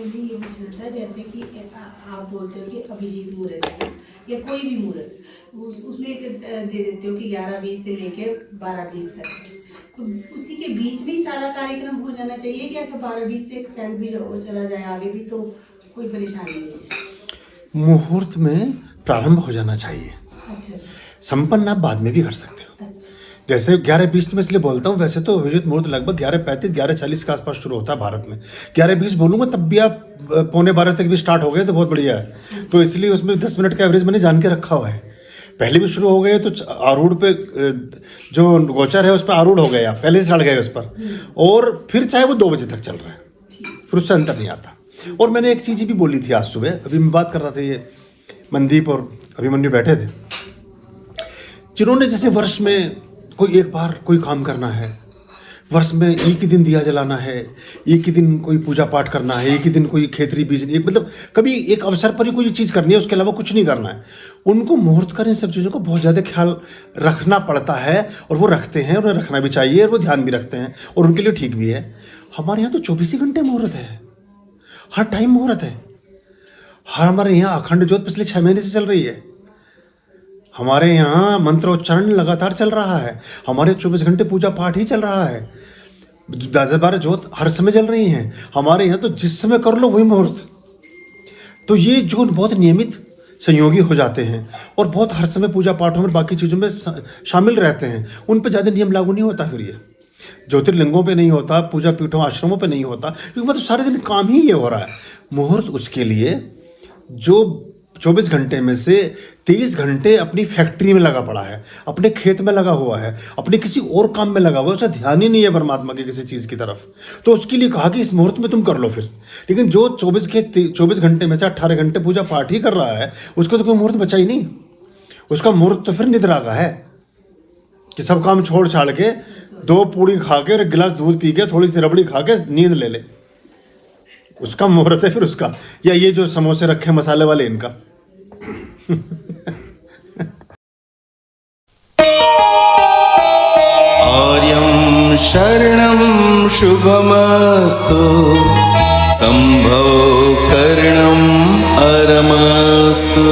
मुझे ये पूछना था, जैसे कि आप बोलते हो कि अभिजीत मुहूर्त है या कोई भी मुहूर्त उसमें दे देते हो कि 11:20 से लेके 12:20 तक, तो उसी के बीच में ही सारा कार्यक्रम हो जाना चाहिए क्या? कि 12:20 से एक्सटेंड भी हो चला जाए आगे भी तो कोई परेशानी नहीं है? मुहूर्त में प्रारंभ हो जाना चाहिए। अच्छा संपन्न आप बाद में भी कर सकते हो। अच्छा जैसे 11:20 में इसलिए बोलता हूँ, वैसे तो अभिजीत मुहूर्त लगभग 11:35 11:40 के आसपास शुरू होता है भारत में। 11:20 बोलूँगा तब भी आप 11:45 तक भी स्टार्ट हो गए तो बहुत बढ़िया है। तो इसलिए उसमें 10 मिनट का एवरेज मैंने जान के रखा हुआ है। पहले भी शुरू हो गए तो आरूढ़ पे जो गोचर है उस पर आरूढ़ हो गए, आप पहले से चढ़ गए उस पर, और फिर चाहे वो 2 बजे तक चल रहा है, फिर उससे अंतर नहीं आता। और मैंने एक चीज़ भी बोली थी आज सुबह, अभी मैं बात कर रहा था, ये मनदीप और अभिमन्यु बैठे थे, जिन्होंने जैसे वर्ष में कोई एक बार कोई काम करना है, वर्ष में एक ही दिन दिया जलाना है, एक ही दिन कोई पूजा पाठ करना है, एक ही दिन कोई खेतरी बीजनी, मतलब कभी एक अवसर पर ही कोई चीज़ करनी है, उसके अलावा कुछ नहीं करना है। उनको मुहूर्त कर इन सब चीज़ों को बहुत ज़्यादा ख्याल रखना पड़ता है, और वो रखते हैं, उन्हें रखना भी चाहिए, और वो ध्यान भी रखते हैं, और उनके लिए ठीक भी है। हमारे यहाँ तो 24 ही घंटे मुहूर्त है, हर टाइम मुहूर्त है। हमारे यहाँ अखंड ज्योत पिछले 6 महीने से चल रही है। हमारे यहाँ मंत्रोच्चारण लगातार चल रहा है। हमारे 24 घंटे पूजा पाठ ही चल रहा है। 10-12 ज्योत हर समय चल रही हैं हमारे यहाँ। तो जिस समय कर लो वही मुहूर्त। तो ये जो बहुत नियमित संयोगी हो जाते हैं और बहुत हर समय पूजा पाठों में बाकी चीज़ों में शामिल रहते हैं, उन पर ज़्यादा नियम लागू नहीं होता। फिर ये ज्योतिर्लिंगों पे नहीं होता, पूजा पीठों आश्रमों पे नहीं होता, क्योंकि मतलब सारे दिन काम ही ये हो रहा है। मुहूर्त उसके लिए जो 24 घंटे में से 23 घंटे अपनी फैक्ट्री में लगा पड़ा है, अपने खेत में लगा हुआ है, अपने किसी और काम में लगा हुआ है, उसे ध्यान ही नहीं है परमात्मा के किसी चीज़ की तरफ। तो उसके लिए कहा कि इस मुहूर्त में तुम कर लो फिर। लेकिन जो 24 घंटे में से 18 घंटे पूजा पाठ ही कर रहा है, उसको तो कोई मुहूर्त बचा ही नहीं। उसका मुहूर्त तो फिर निद्रा का है कि सब काम छोड़ छाड़ के 2 पूड़ी खा के और 1 गिलास दूध पी के थोड़ी सी रबड़ी खा के नींद ले ले, उसका मुहूर्त है फिर उसका। या ये जो समोसे रखे मसाले वाले, इनका आर्यं शरणं शुभमस्तु, संभव करणं अरमस्तु।